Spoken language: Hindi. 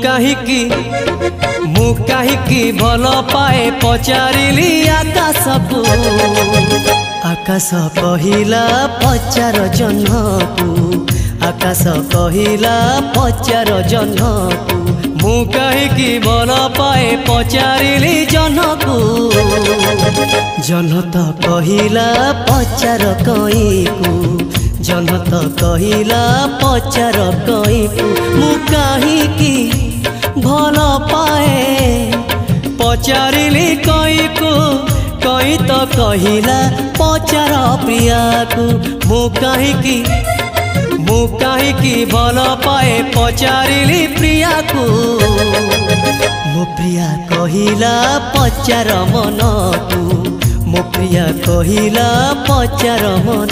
काहीकि भल पाए पचारिली आकाश को। आकाश कहिला पचार जह्नकू, आकाश कहिला पचार जह्नकू। मु काहीकि भल पाए पचारिली जह्नकू। जह्न तो कहिला पचार कईकू, जह्न तो कहिला पचार कईकू। मु काहीकि भल पाए पचारिली कईकू, कई तो कहिला पचार प्रिया को। मु काहीकि भल पाए पचारिली प्रिया को। मो प्रिया कहिला पचार मन को, मो प्रिया कहिला पचार मन।